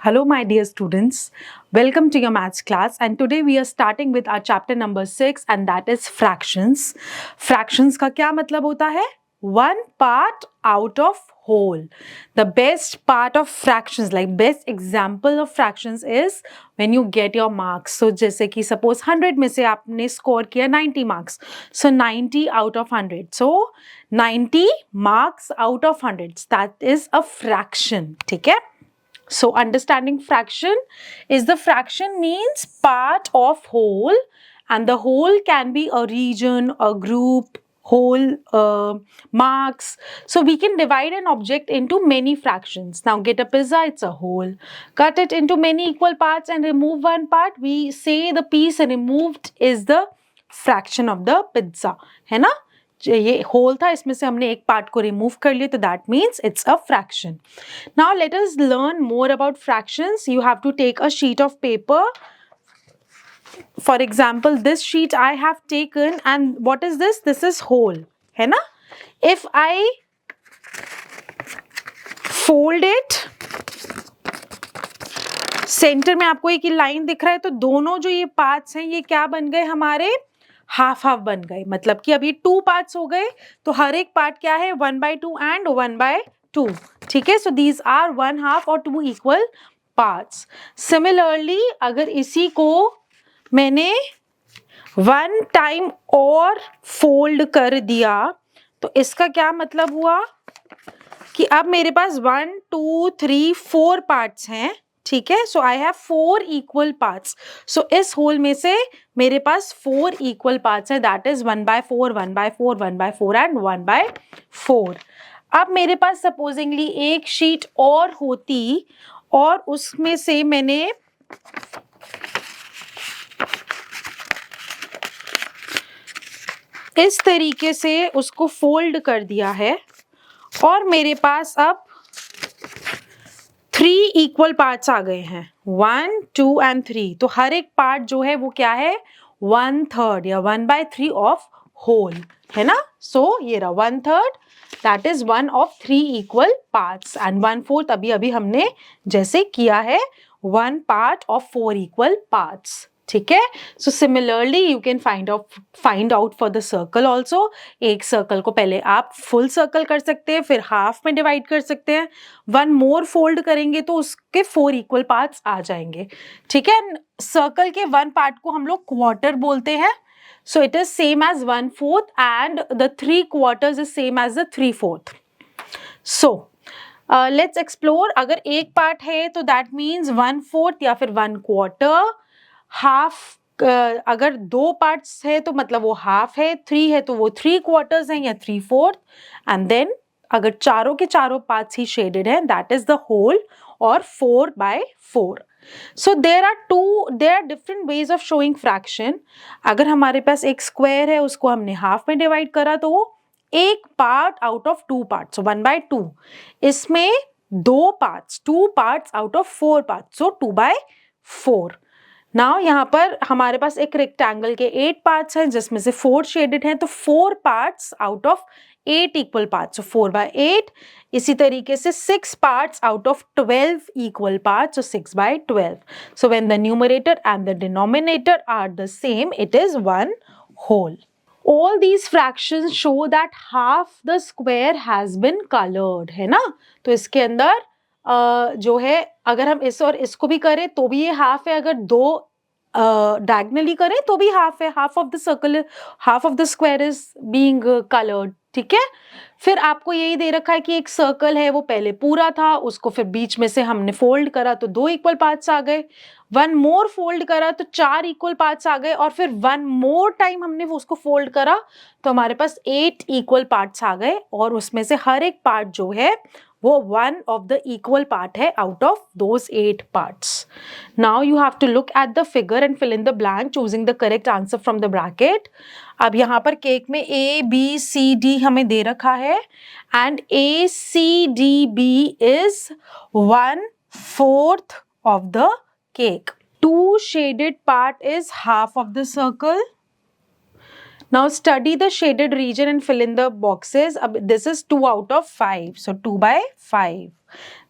Hello, my dear students. Welcome to your maths class. And today we are starting with our chapter number 6, and that is fractions. Fractions का क्या मतलब होता है? One part out of whole. The best part of fractions, like best example of fractions is when you get your marks. So जैसे कि suppose 100 में से आपने score किया 90 marks. So 90 out of 100. So 90 marks out of 100. That is a fraction. ठीक है? So understanding fraction is the fraction means part of whole, and the whole can be a region, a group, whole, marks. So we can divide an object into many fractions. Now get a pizza, it's a whole. Cut it into many equal parts and remove one part. We say the piece removed is the fraction of the pizza. है ना? ये whole था, इसमें से हमने एक part को remove कर लिया, तो that means it's a fraction. Now let us learn more about fractions. You have to take a sheet of paper. For example this sheet I have taken, and what is this? This is whole, है ना? If I fold it, centre में आपको एक line दिख रहा है, तो दोनों जो ये पार्ट्स हैं ये क्या बन गए हमारे? हाफ हाफ बन गए. मतलब कि अभी 2 पार्ट्स हो गए, तो हर एक पार्ट क्या है? 1/2 एंड 1/2. ठीक है, सो दीज आर 1 हाफ और 2 इक्वल पार्ट्स. सिमिलरली अगर इसी को मैंने 1 टाइम और फोल्ड कर दिया, तो इसका क्या मतलब हुआ कि अब मेरे पास 1 2 3 4 पार्ट्स हैं. ठीक है, सो आई हैव 4 इक्वल पार्ट्स. सो इस होल में से मेरे पास 4 इक्वल पार्ट्स हैं. That is 1/4 1/4 1/4 and 1/4. अब मेरे पास सपोजिंगली एक शीट और होती और उसमें से मैंने इस तरीके से उसको फोल्ड कर दिया है, और मेरे पास अब 3 इक्वल पार्ट्स आ गए हैं, 1 2 एंड 3. तो हर एक पार्ट जो है वो क्या है? 1/3 या 1/3 ऑफ होल, है ना? सो ये रहा 1/3, that is 1 of 3 equal parts, and 1/4 अभी अभी हमने जैसे किया है 1 पार्ट ऑफ 4 इक्वल पार्ट्स. ठीक है, so similarly you can find out for the circle also. एक सर्कल को पहले आप फुल सर्कल कर सकते हैं, फिर हाफ में डिवाइड कर सकते हैं. 1 मोर फोल्ड करेंगे तो उसके 4 इक्वल पार्ट्स आ जाएंगे. ठीक है, सर्कल के 1 पार्ट को हम लोग क्वार्टर बोलते हैं. So it is same as 1/4 and the 3 quarters is same as the 3/4. So let's explore. अगर एक पार्ट है तो दैट मीन्स 1/4 या फिर 1/4. हाफ, अगर 2 पार्ट्स है तो मतलब वो हाफ है, 3 है तो वो 3 क्वार्टर्स हैं या 3/4. एंड देन अगर चारों के चारों पार्ट्स ही शेडेड हैं, दैट इज द होल और 4/4. So there are different ways of showing fraction. अगर हमारे पास एक स्क्वायर है, उसको हमने हाफ में डिवाइड करा, तो वो एक पार्ट आउट ऑफ 2 पार्ट्स, 1/2. इसमें 2 parts, 2 parts out of 4 parts, so 2/4. Now यहाँ पर हमारे पास एक रेक्टेंगल के 8 पार्ट्स हैं, जिसमें से 4 शेडेड हैं, तो 4 parts out of 8 equal parts, 4/8. इसी तरीके से 6 parts out of 12 equal parts, 6/12. So when the numerator and the denominator are the same, it is 1 whole. All these fractions show that half the square has been colored, है ना? तो इसके अंदर जो है, अगर हम इस और इसको भी करें तो भी ये हाफ है, अगर 2 डायगनली करें तो भी हाफ है. Half of the circle, half of the square is being coloured. ठीक है, फिर आपको यही दे रखा है कि एक सर्कल है, वो पहले पूरा था, उसको फिर बीच में से हमने फोल्ड करा तो 2 इक्वल पार्ट्स आ गए. 1 मोर फोल्ड करा तो 4 इक्वल पार्ट्स आ गए, और फिर 1 मोर टाइम हमने उसको फोल्ड करा तो हमारे पास 8 इक्वल पार्ट्स आ गए, और उसमें से हर एक पार्ट जो है वो 1 ऑफ द इक्वल पार्ट है out of those 8 parts. Now you have to look at the figure and fill in the blank choosing the correct answer from the bracket. अब यहाँ पर केक में ABCD हमें दे रखा है, and ACDB is 1/4 of the cake. 2 shaded part is half of the circle. Now study the shaded region and fill in the boxes. This is 2 out of 5. So 2/5.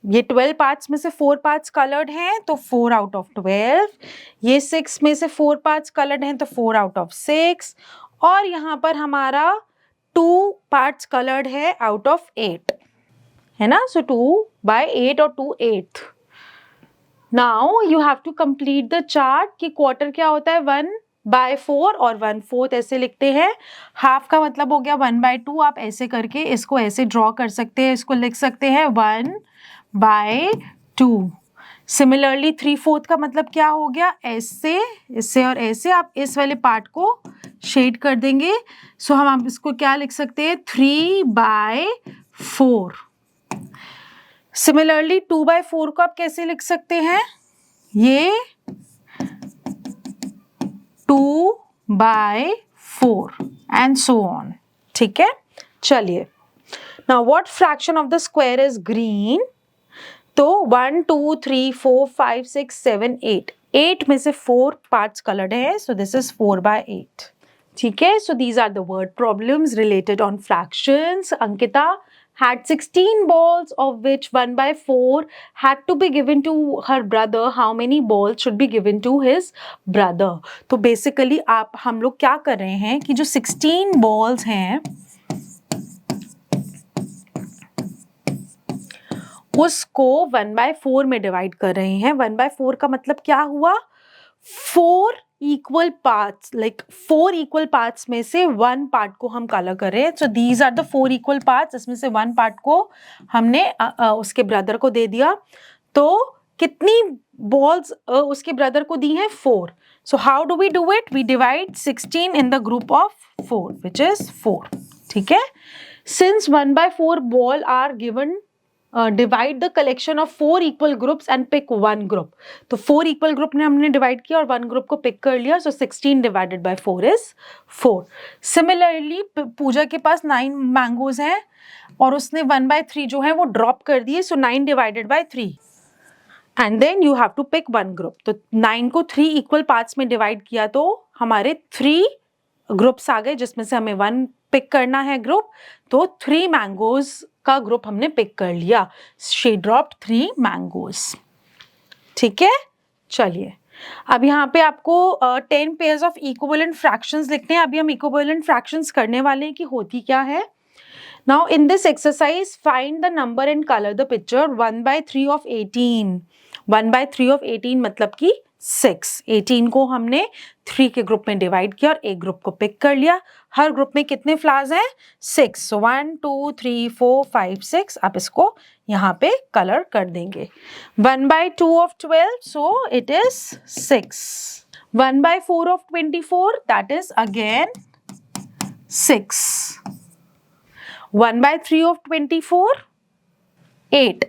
ये 12 parts में से 4 parts coloured हैं तो 4 out of 12, ये 6 में से 4 parts coloured हैं तो 4 आउट ऑफ 6, और यहाँ पर हमारा 2 पार्ट्स कलर्ड है आउट ऑफ 8, है ना। सो 2/8 और 2/8। Now you have to complete the chart कि क्वार्टर क्या होता है 1/4 और 1/4 ऐसे लिखते हैं। हाफ का मतलब हो गया 1/2, आप ऐसे करके इसको ऐसे ड्रॉ कर सकते हैं, इसको लिख सकते हैं 1/2। सिमिलरली 3/4 का मतलब क्या हो गया, ऐसे, इससे और ऐसे आप इस वाले पार्ट को शेड कर देंगे। सो हम आप इसको क्या लिख सकते हैं 3/4। सिमिलरली 2/4 को आप कैसे लिख सकते हैं, ये 2/4 एंड सो ऑन। ठीक है, चलिए। Now what fraction of the square is green? तो 1 2 3 4 5 6 7 8, 8 में से 4 पार्ट्स कलर्ड है, सो दिस इज 4/8। ठीक है, so these are the word problems related on fractions. Ankita had 16 balls, of which 1/4 had to be given to her brother. How many balls should be given to his brother? तो basically हम लोग क्या कर रहे हैं कि जो 16 balls हैं उसको 1/4 में डिवाइड कर रहे हैं। 1/4 का मतलब क्या हुआ, 4 equal parts, like 4 equal parts में से 1 पार्ट को हम कलर कर रहे हैं। So these are the 4 equal parts, इसमें से 1 पार्ट को हमने उसके ब्रदर को दे दिया। तो कितनी बॉल्स उसके ब्रदर को दी हैं, 4। So how do we do it, we divide 16 in the group of 4 which is 4। ठीक है, since 1/4 ball are given, divide the collection of 4 equal groups and pick 1 group. तो 4 इक्वल ग्रुप ने हमने divide किया और 1 ग्रुप को pick कर लिया। सो 16 डिवाइडेड बाय 4 इज 4। सिमिलरली पूजा के पास 9 मैंगोज हैं और उसने 1/3 जो है वो ड्रॉप कर दिए। So 9 divided by 3 and then you have to pick 1 group. तो 9 को 3 इक्वल पार्ट्स में डिवाइड किया तो हमारे 3 ग्रुप्स आ गए जिसमें से हमें 1 पिक करना है ग्रुप। तो 3 मैंगोज का ग्रुप हमने पिक कर लिया। She dropped 3 mangoes. ठीक है, चलिए अब यहाँ पे आपको 10 पेयर्स ऑफ इक्विवेलेंट फ्रैक्शंस लिखने हैं। अभी हम इक्विवेलेंट फ्रैक्शंस करने वाले हैं कि होती क्या है। Now in this exercise find the number and colour the picture. 1/3 of 18, 1/3 of 18 मतलब कि 6। 18 को हमने 3 के ग्रुप में डिवाइड किया और एक ग्रुप को पिक कर लिया। हर ग्रुप में कितने फ्लावर्स हैं, 6। सो 1 2 3 4 5 6। आप इसको यहाँ पे कलर कर देंगे। 1/2 of 12, so it is 6। 1/4 of 24, that is again 6। 1/3 of 24, 8।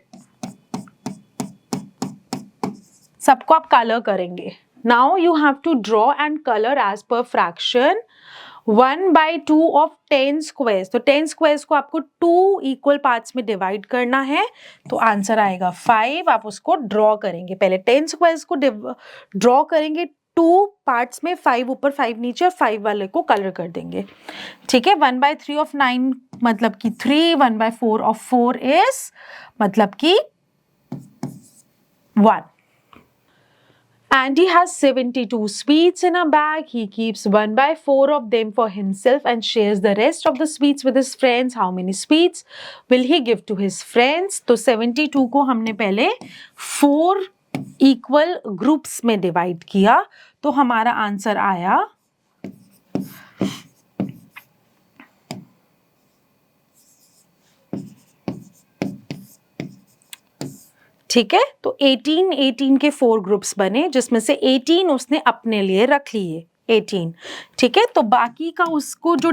सबको आप कलर करेंगे। Now you have to draw and colour as per fraction. 1/2 of 10 squares, तो 10 स्क्वायर्स को आपको 2 इक्वल पार्ट्स में डिवाइड करना है। तो आंसर आएगा 5। आप उसको ड्रॉ करेंगे, पहले 10 स्क्वायर्स को ड्रॉ करेंगे 2 पार्ट्स में, 5 ऊपर 5 नीचे, और 5 वाले को कलर कर देंगे। ठीक है, 1/3 ऑफ 9 मतलब कि 3, 1/4 ऑफ 4 इज मतलब कि 1। Andy has 72 sweets in a bag. He keeps 1/4 of them for himself and shares the rest of the sweets with his friends. How many sweets will he give to his friends? तो 72 को हमने पहले 4 equal groups में divide किया तो हमारा answer आया ठीक है। तो 18 के 4 ग्रुप्स बने जिसमें से 18 उसने अपने लिए रख लिए, 18। ठीक है, तो बाकी का उसको जो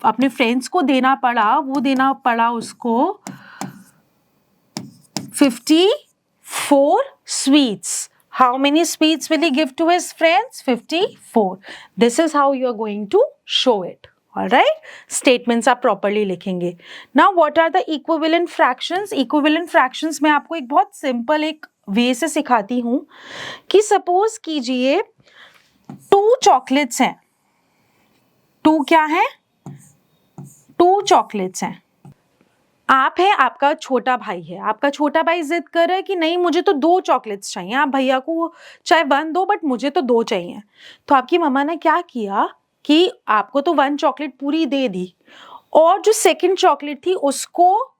अपने फ्रेंड्स को देना पड़ा वो देना पड़ा उसको 54 sweets. How many sweets will he give to his friends? 54. This is how you are going to show it. Alright, statements आप properly लिखेंगे। Now what are the equivalent fractions? Equivalent fractions में आपको एक बहुत simple एक way से सिखाती हूँ कि suppose कीजिए 2 chocolates हैं। 2 क्या है? 2 chocolates हैं। आप है, आपका छोटा भाई है, आपका छोटा भाई जिद कर रहा है कि नहीं मुझे तो 2 चॉकलेट्स चाहिए, आप भैया को चाहे 1 दो बट मुझे तो 2 चाहिए। तो आपकी मम्मा ने क्या किया कि आपको तो 1 चॉकलेट पूरी दे दी और जो सेकंड चॉकलेट थी उसको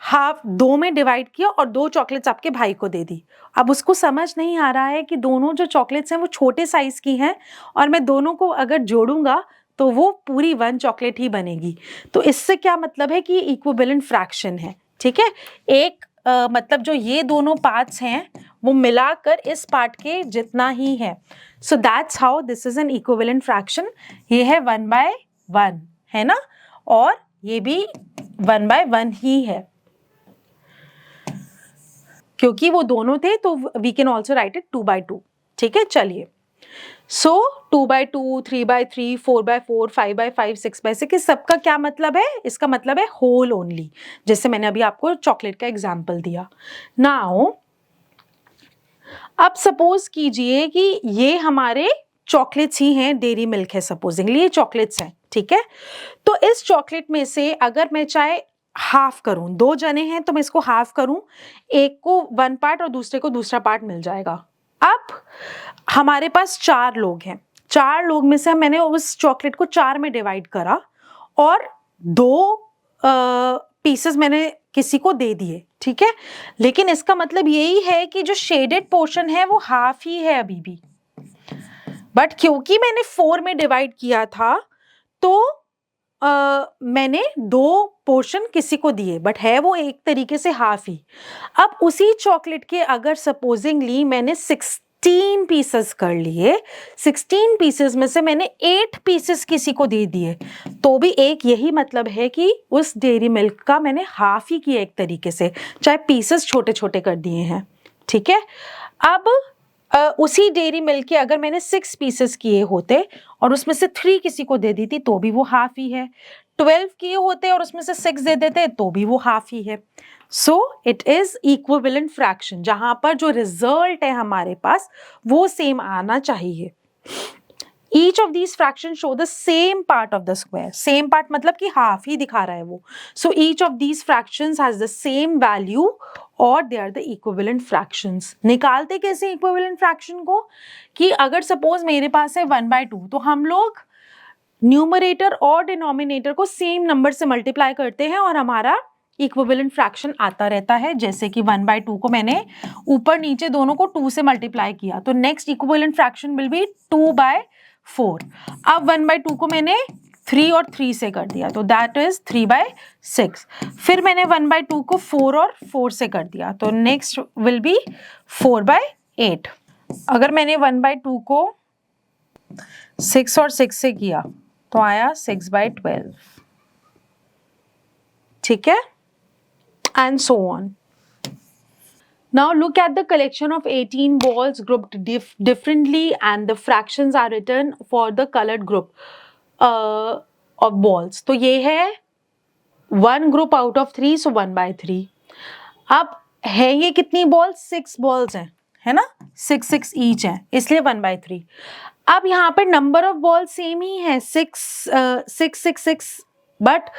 हाफ 2 में डिवाइड किया और 2 चॉकलेट्स आपके भाई को दे दी। अब उसको समझ नहीं आ रहा है कि दोनों जो चॉकलेट्स हैं वो छोटे साइज की हैं और मैं दोनों को अगर जोड़ूंगा तो वो पूरी 1 चॉकलेट ही बनेगी। तो इससे क्या मतलब है कि ये इक्विवेलेंट फ्रैक्शन है, ठीक है। एक मतलब जो ये दोनों पार्ट्स हैं वो मिलाकर इस पार्ट के जितना ही है। So that's how this is an equivalent fraction. ये है 1/1 है ना, और ये भी 1/1 ही है क्योंकि वो दोनों थे, तो we can also write it 2/2, ठीक है। चलिए, सो 2/2, 3/3, 4/4, 5/5, 6/6, इस सबका क्या मतलब है? इसका मतलब है होल ओनली, जैसे मैंने अभी आपको चॉकलेट का एग्जाम्पल दिया। नाउ अब सपोज कीजिए कि ये हमारे चॉकलेट्स ही हैं, डेयरी मिल्क है, सपोजिंगली ये चॉकलेट्स हैं, ठीक है। तो इस चॉकलेट में से अगर मैं चाहे हाफ करूं, 2 जने हैं तो मैं इसको हाफ करूं, एक को 1 पार्ट और दूसरे को दूसरा पार्ट मिल जाएगा। अब हमारे पास 4 लोग हैं, 4 लोग में से मैंने उस चॉकलेट को 4 में डिवाइड करा और 2 पीसेस मैंने किसी को दे दिए, ठीक है। लेकिन इसका मतलब यही है कि जो शेडेड पोर्शन है वो हाफ ही है अभी भी, बट क्योंकि मैंने 4 में डिवाइड किया था तो मैंने 2 पोर्शन किसी को दिए, बट है वो एक तरीके से हाफ ही। अब उसी चॉकलेट के अगर सपोजिंगली मैंने 16 पीसेस कर लिए, 16 पीसेस में से मैंने 8 पीसेस किसी को दे दिए, तो भी एक यही मतलब है कि उस डेयरी मिल्क का मैंने हाफ ही किया एक तरीके से, चाहे पीसेस छोटे छोटे कर दिए हैं, ठीक है। अब उसी डेयरी मिल्क के अगर मैंने 6 पीसेस किए होते और उसमें से 3 किसी को दे दी थी तो भी वो हाफ ही है, 12 किए होते और उसमें से 6 दे देते तो भी वो हाफ ही है। सो इट इज इक्विवेलेंट फ्रैक्शन, जहां पर जो रिजल्ट है हमारे पास वो सेम आना चाहिए। Each of these fractions show the same part of the square. Same part मतलब कि हाफ ही दिखा रहा है वो. So each of these fractions has the same value और they are the equivalent fractions. निकालते कैसे equivalent fraction को? कि अगर suppose मेरे पास है 1/2 तो हम लोग न्यूमरेटर और डिनोमिनेटर को सेम नंबर से मल्टीप्लाई करते हैं और हमारा इक्विवेलेंट फ्रैक्शन आता रहता है। जैसे कि 1/2 को मैंने ऊपर नीचे दोनों को 2 से मल्टीप्लाई किया तो next equivalent fraction will be 2/4। अब 1/2 को मैंने 3 और 3 से कर दिया तो दैट इज 3/6। फिर मैंने 1/2 को 4 और 4 से कर दिया तो नेक्स्ट विल बी 4/8। अगर मैंने 1/2 को 6 और 6 से किया तो आया 6/12, ठीक है, and so on. Now look at the collection of 18 balls grouped differently and the fractions are written for the colored group of balls. तो ये है 1 group out of 3, so 1/3. अब है ये कितनी balls? 6 balls हैं, है ना, 6 each हैं, इसलिए 1/3. अब यहाँ पर नंबर ऑफ बॉल सेम ही है, 6, बट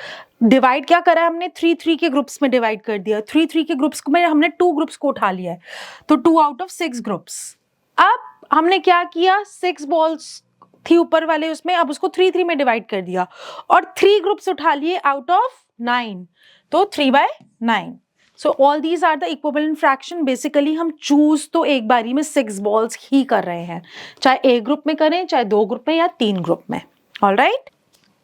डिवाइड क्या करा है हमने? 3 के ग्रुप्स में डिवाइड कर दिया। 3 के ग्रुप्स में हमने 2 ग्रुप्स को उठा लिया है तो 2 आउट ऑफ 6 ग्रुप्स। अब हमने क्या किया, 6 बॉल्स थी ऊपर वाले उसमें, अब उसको 3 में डिवाइड कर दिया और 3 ग्रुप्स उठा लिए आउट ऑफ 9 तो 3/9। So all these are the equivalent fraction. Basically हम चूज तो एक बारी में 6 बॉल्स ही कर रहे हैं, चाहे एक ग्रुप में करें, चाहे 2 ग्रुप में या 3 ग्रुप में। All right,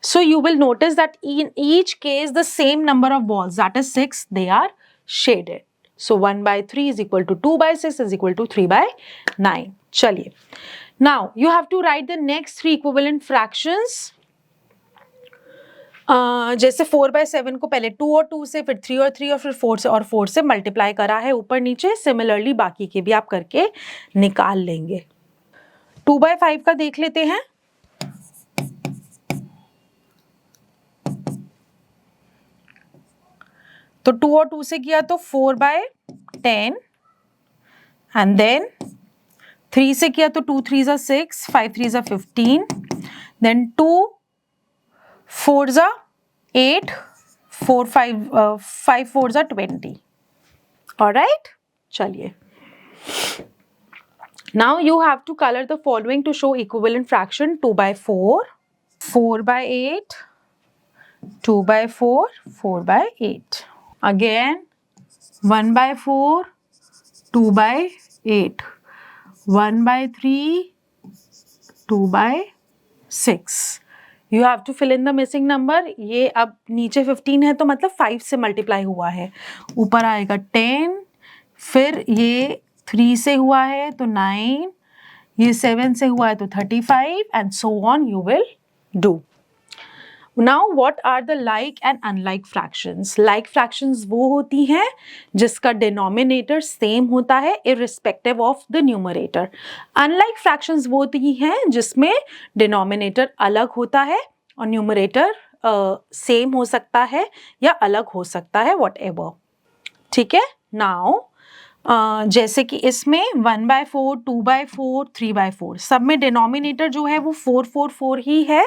so you will notice that in each case the same number of balls, that is 6, they are shaded. So 1/3 is equal to 2/6 is equal to 3/9. चलिए, now you have to write the next 3 equivalent fractions. जैसे 4/7 को पहले 2 और 2 से, फिर 3 और 3 और फिर 4 से और 4 से मल्टीप्लाई करा है ऊपर नीचे। सिमिलरली बाकी के भी आप करके निकाल लेंगे। 2/5 का देख लेते हैं। तो 2 और 2 से किया तो 4/10 एंड देन 3 से किया तो 2 3 जा 6, 5 3 जा 15, देन 2 4 जा 8, 5 4s are 20. Alright? चलिए. Now you have to color the following to show equivalent fraction. 2 by 4, 4 by 8, 2 by 4, 4 by 8. Again 1 by 4, 2 by 8, 1 by 3, 2 by 6. You have to fill in the missing number. ये अब नीचे 15 है तो मतलब 5 से multiply हुआ है, ऊपर आएगा 10, फिर ये 3 से हुआ है तो 9, ये 7 से हुआ है तो 35 and so on you will do. Now what are the like and unlike fractions? Like fractions वो होती हैं जिसका denominator same होता है irrespective of the numerator. Unlike fractions वो होती हैं जिसमें denominator अलग होता है और numerator same हो सकता है या अलग हो सकता है whatever. ठीक है? Now जैसे कि इसमें 1 by 4, 2 by 4, 3 by 4 सब में डिनोमिनेटर जो है वो 4 4 4 ही है.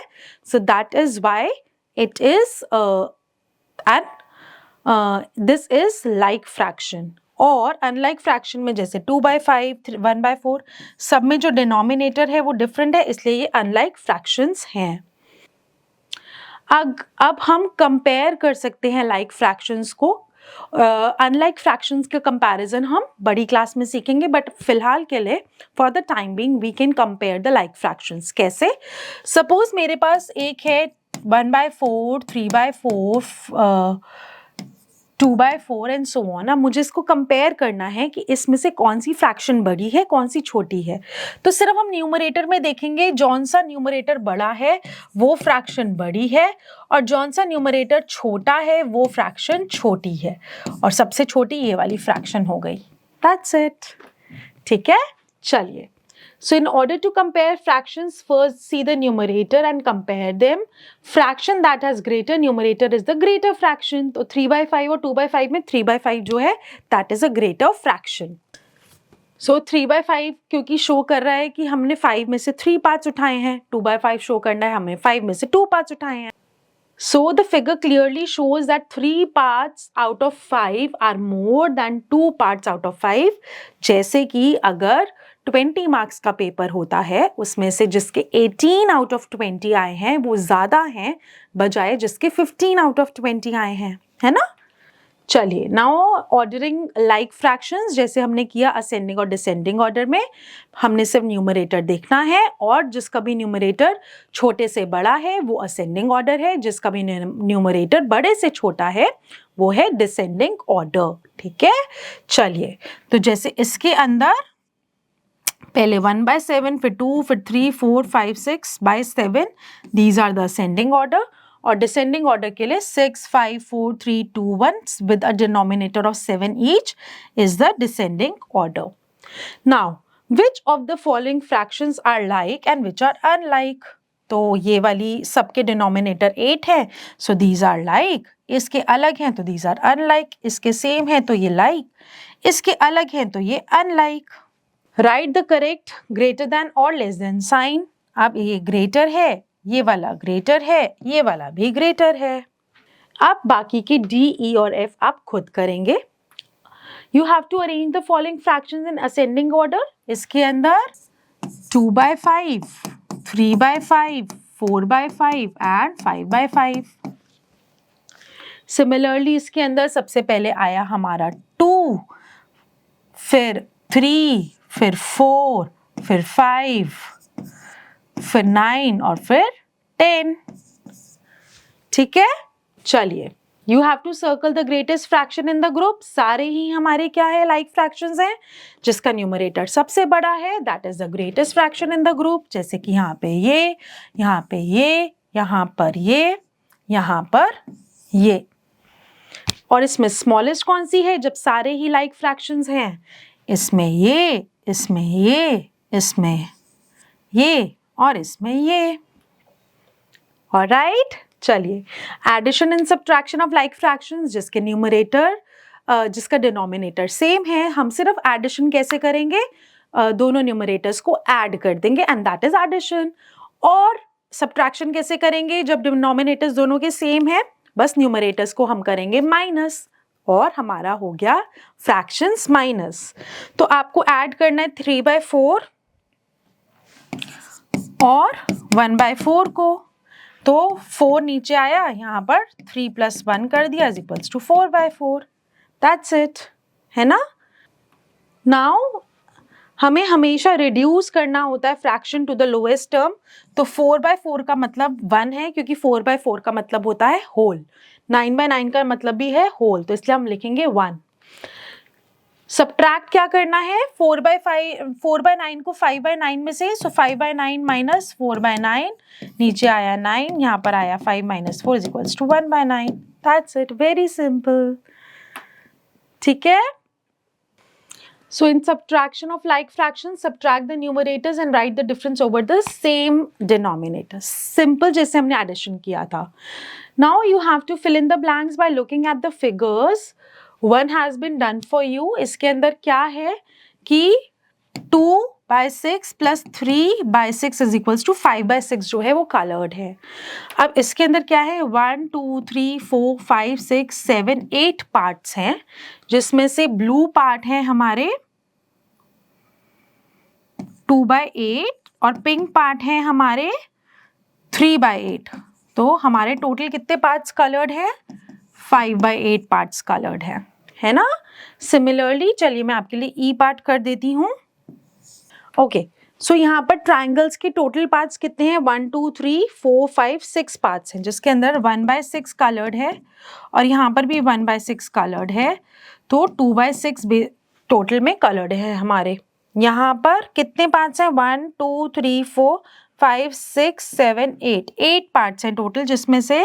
So that is why it is this is like fraction. और अनलाइक फ्रैक्शन में जैसे 2 by 5, 1 by 4 सब में जो डिनोमिनेटर है वो डिफरेंट है, इसलिए ये अनलाइक फ्रैक्शंस हैं. अब हम कंपेयर कर सकते हैं लाइक फ्रैक्शंस को. अनलाइक फ्रैक्शंस के कंपैरिजन हम बड़ी क्लास में सीखेंगे, बट फिलहाल के लिए for the time being we can compare the like fractions. कैसे? सपोज मेरे पास एक है 1 by 4, 3 by 4, 2 by 4 and so on. अब मुझे इसको कंपेयर करना है कि इसमें से कौन सी फ्रैक्शन बड़ी है, कौन सी छोटी है. तो सिर्फ हम न्यूमरेटर में देखेंगे, जौन सा न्यूमरेटर बड़ा है वो फ्रैक्शन बड़ी है और जौन सा न्यूमरेटर छोटा है वो फ्रैक्शन छोटी है. और सबसे छोटी ये वाली फ्रैक्शन हो गई. That's it. ठीक है? चलिए. So in order to compare fractions, first see the numerator and compare them. Fraction that has greater numerator is the greater fraction. तो 3 by 5 और 2 by 5 में 3 by 5 जो है that is a greater fraction. So 3 by 5 क्योंकि show कर रहा है कि हमने 5 में से 3 पार्ट्स उठाए हैं, 2 by 5 शो करना है हमें 5 में से 2 पार्ट्स उठाए हैं. So the figure clearly shows that 3 parts out of 5 are more than 2 parts out of 5. जैसे कि अगर 20 मार्क्स का पेपर होता है उसमें से जिसके 18 आउट ऑफ 20 आए हैं वो ज़्यादा हैं बजाय जिसके 15 आउट ऑफ 20 आए हैं, है ना? चलिए. नाउ ऑर्डरिंग लाइक फ्रैक्शंस जैसे हमने किया असेंडिंग और डिसेंडिंग ऑर्डर में, हमने सिर्फ न्यूमरेटर देखना है और जिसका भी न्यूमरेटर छोटे से बड़ा है वो असेंडिंग ऑर्डर है, जिसका भी न्यूमरेटर बड़े से छोटा है वो है डिसेंडिंग ऑर्डर. ठीक है? चलिए. तो जैसे इसके अंदर पहले 1 by 7, फिर 2, फिर 3, 4, 5, 6 by 7 these are the ascending order. और डिसेंडिंग ऑर्डर के लिए 6, 5, 4, 3, 2, 1 with a denominator of 7 each is the descending order. Now, which of the following fractions are like and which are unlike? तो ये वाली सबके डिनोमिनेटर 8 है, so these are like. इसके अलग हैं तो these are unlike. इसके सेम है तो ये like. इसके अलग हैं तो ये unlike. Write the correct greater than or less than sign. अब ये ग्रेटर है, ये वाला ग्रेटर है, ये वाला भी ग्रेटर है. अब बाकी की D, E और F आप खुद करेंगे. You have to arrange the following fractions in ascending order. इसके अंदर 2 by 5, 3 by 5, 4 by 5 and 5 by 5. Similarly इसके अंदर सबसे पहले आया हमारा 2, फिर 3, फिर 4, फिर 5, फिर 9 और फिर 10. ठीक है? चलिए. You have to circle the greatest fraction in the group. सारे ही हमारे क्या है like fractions हैं. जिसका न्यूमरेटर सबसे बड़ा है that is the greatest fraction in the group. जैसे कि यहाँ पे ये, यहाँ पे ये, यहाँ पर ये, यहाँ पर ये. और इसमें स्मॉलेस्ट कौन सी है जब सारे ही like fractions हैं? इसमें ये, इसमें ये, इसमें ये और इसमें ये. ऑलराइट. चलिए. Addition and subtraction of like fractions जिसके न्यूमरेटर जिसका डिनोमिनेटर सेम है, हम सिर्फ एडिशन कैसे करेंगे? दोनों न्यूमरेटर्स को ऐड कर देंगे एंड दैट इज एडिशन. और सब्ट्रैक्शन कैसे करेंगे? जब डिनोमिनेटर्स दोनों के सेम है बस न्यूमरेटर्स को हम करेंगे माइनस और हमारा हो गया फ्रैक्शंस माइनस। तो आपको ऐड करना है 3/4 और 1/4 को। तो 4 नीचे आया, यहाँ पर 3 + 1 कर दिया is equals to 4/4। That's it, है ना। नाउ हमें हमेशा रिड्यूस करना होता है fraction to the lowest term. तो 4/4 का मतलब 1 है, क्योंकि 4/4 का मतलब होता है होल। 9/9 का मतलब भी है होल, तो इसलिए हम लिखेंगे 1। सब्ट्रैक्ट क्या करना है, 4/9 को 5/9 में से, सो 5/9 माइनस 4/9, नीचे आया 9, यहाँ पर आया 5 - 4 is 1/9। That's it, very simple. ठीक है। So in subtraction of like fractions, subtract the numerators and write the difference over the same denominator. Simple, जैसे हमने addition किया था. Now you have to fill in the blanks by looking at the figures. One has been done for you. इसके अंदर क्या है कि 2/6 + 3/6 is equals to 5/6 जो है वो colored है। अब इसके अंदर क्या है, 1 2 3 4 5 6 7 8 पार्ट्स हैं, जिसमें से ब्लू पार्ट है हमारे 2/8 और पिंक पार्ट है हमारे 3/8। तो हमारे टोटल कितने पार्ट्स कलर्ड है, 5/8 पार्ट्स कलर्ड है ना। सिमिलरली चलिए मैं आपके लिए ई पार्ट कर देती हूँ। ओके, सो यहाँ पर ट्राइंगल्स के टोटल पार्ट्स कितने हैं, 1 2 3 4 5 6 पार्ट्स हैं, जिसके अंदर 1/6 कलर्ड है और यहाँ पर भी 1/6 कलर्ड है। तो 2/6 टोटल में कलर्ड है हमारे। यहाँ पर कितने पार्ट्स हैं, 1 2 3 4 5 6 7 8 8 पार्ट्स हैं टोटल, जिसमें से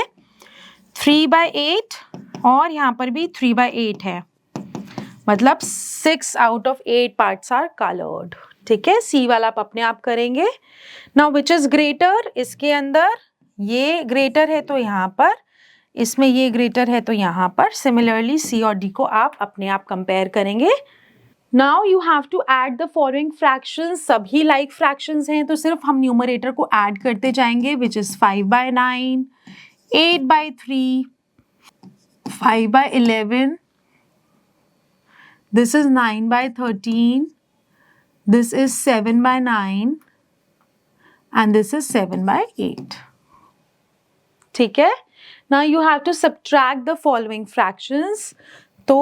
3/8 और यहाँ पर भी 3/8 है, मतलब 6 out of 8 parts are coloured. ठीक है, सी वाला आप अपने आप करेंगे। नाउ विच इज ग्रेटर, इसके अंदर ये ग्रेटर है तो यहाँ पर, इसमें ये ग्रेटर है तो यहाँ पर। सिमिलरली सी और डी को आप अपने आप कंपेयर करेंगे। Now you have to add the following fractions. सभी लाइक फ्रैक्शंस हैं तो सिर्फ हम न्यूमरेटर को ऐड करते जाएंगे, which is 5/9, 8/3, 5/11, this is 9/13, this is 7/9 and this is 7/8. ठीक है। Now you have to subtract the following fractions. तो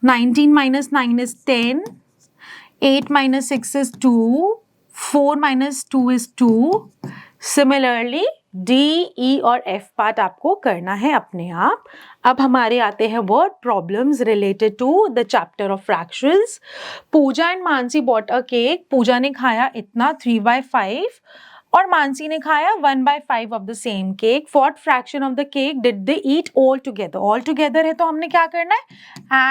19 - 9 is 10, 8 - 6 is 2, 4 - 2 is 2. Similarly D, E और F पार्ट आपको करना है अपने आप। अब हमारे आते हैं word problems related to the chapter of fractions. Pooja and Mansi bought a cake. Pooja ने खाया इतना 3/5 और मानसी ने खाया 1/5 of the same cake. What fraction of the cake did they eat all together. All together है तो हमने क्या करना है,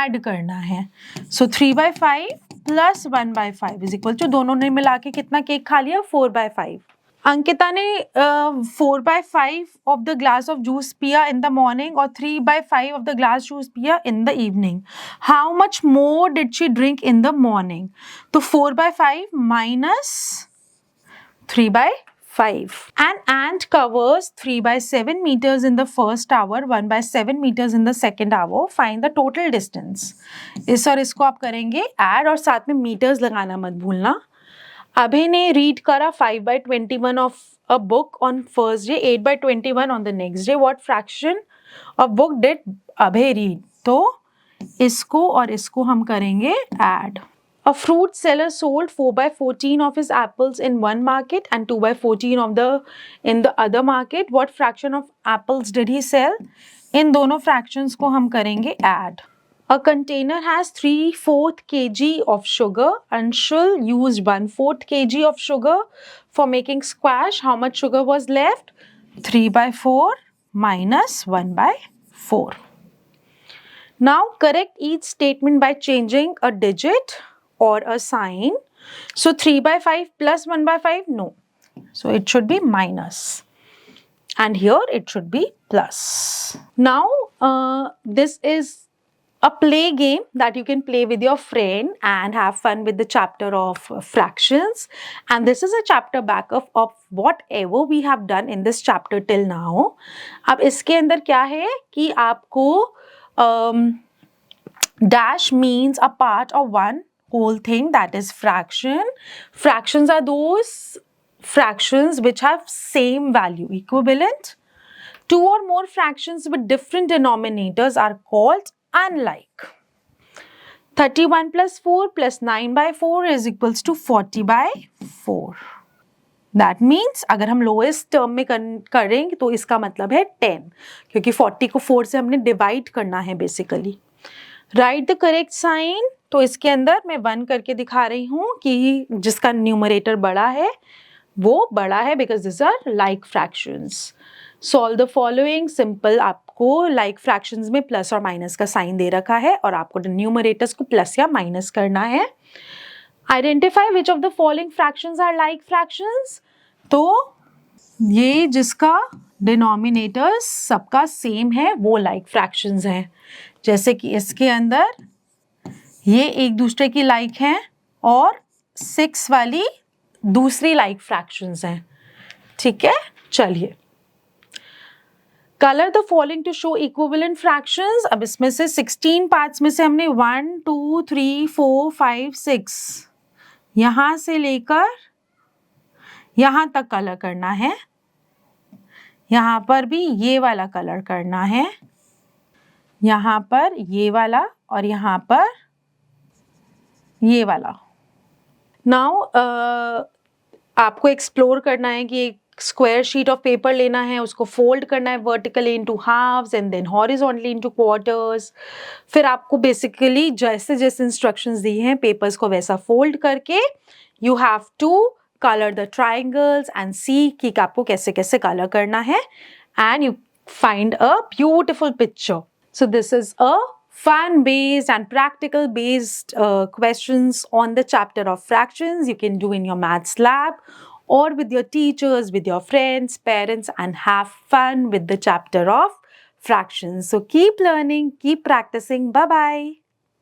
ऐड करना है। सो 3/5 + 1/5 इज इक्वल टू, दोनों ने मिला के कितना केक खा लिया, 4/5। अंकिता ने 4/5 of the glass of juice पिया इन द मॉर्निंग और 3/5 ऑफ द ग्लास जूस पिया in the evening. How much more did she drink in the morning. तो 4/5 minus 3/5. An ant covers 3/7 meters in the first hour, 1/7 meters in the second hour. Find the total distance. इस और इसको आप करेंगे add और साथ में metres लगाना मत भूलना। अभय ने रीड करा 5/21 of a book on first day, 8/21 on the next day. What fraction of book did Abhay read? तो इसको और इसको हम करेंगे add. A fruit seller sold 4/14 of his apples in one market and 2/14 of in the other market. What fraction of apples did he sell? इन दोनों fractions को हम करेंगे add. A container has 3/4 kg of sugar. Anshul used 1/4 kg of sugar for making squash. How much sugar was left? 3/4 minus 1/4. Now correct each statement by changing a digit or a sign. So 3/5 plus 1/5? No. So it should be minus. And here it should be plus. Now this is a play game that you can play with your friend and have fun with the chapter of fractions. And this is a chapter back of whatever we have done in this chapter till now. अब इसके अंदर क्या है कि आपको dash means a part of one whole thing, that is fraction. Fractions are those fractions which have same value, equivalent. Two or more fractions with different denominators are called unlike. 31 plus 4 plus 9 by 4 is equals to 40 by 4. That means अगर हम lowest term में करेंगे तो इसका मतलब है 10, क्योंकि 40 को 4 से हमने डिवाइड करना है basically. Write the correct sign. तो इसके अंदर मैं 1 करके दिखा रही हूँ कि जिसका न्यूमरेटर बड़ा है वो बड़ा है, because this are like fractions. Solve the following. Simple, आपको लाइक फ्रैक्शंस में प्लस और माइनस का साइन दे रखा है और आपको न्यूमरेटर्स को प्लस या माइनस करना है. Identify which of the following fractions are like fractions. तो ये जिसका डिनोमिनेटर्स सबका सेम है वो लाइक फ्रैक्शंस हैं. जैसे कि इसके अंदर ये एक दूसरे की लाइक हैं और 6 वाली दूसरी लाइक फ्रैक्शंस हैं. ठीक है, चलिए. Colour the following to show equivalent fractions. अब इसमें से 16 पार्ट्स में से हमने 1 2 3 4 5 6 यहां से लेकर यहां तक कलर करना है. यहां पर भी ये वाला कलर करना है, यहां पर ये वाला और यहां पर ये वाला. नाउ आपको एक्सप्लोर करना है कि एक स्क्वायर शीट ऑफ पेपर लेना है, उसको फोल्ड करना है vertically into halves and then horizontally into quarters. फिर आपको बेसिकली जैसे जैसे इंस्ट्रक्शंस दी हैं पेपर्स को वैसा फोल्ड करके you have to colour the triangles and see कि आपको कैसे कैसे कलर करना है, and you find a beautiful picture. So this is a fun based and practical based questions on the chapter of fractions you can do in your maths lab or with your teachers, with your friends, parents, and have fun with the chapter of fractions. So keep learning, keep practicing. Bye bye.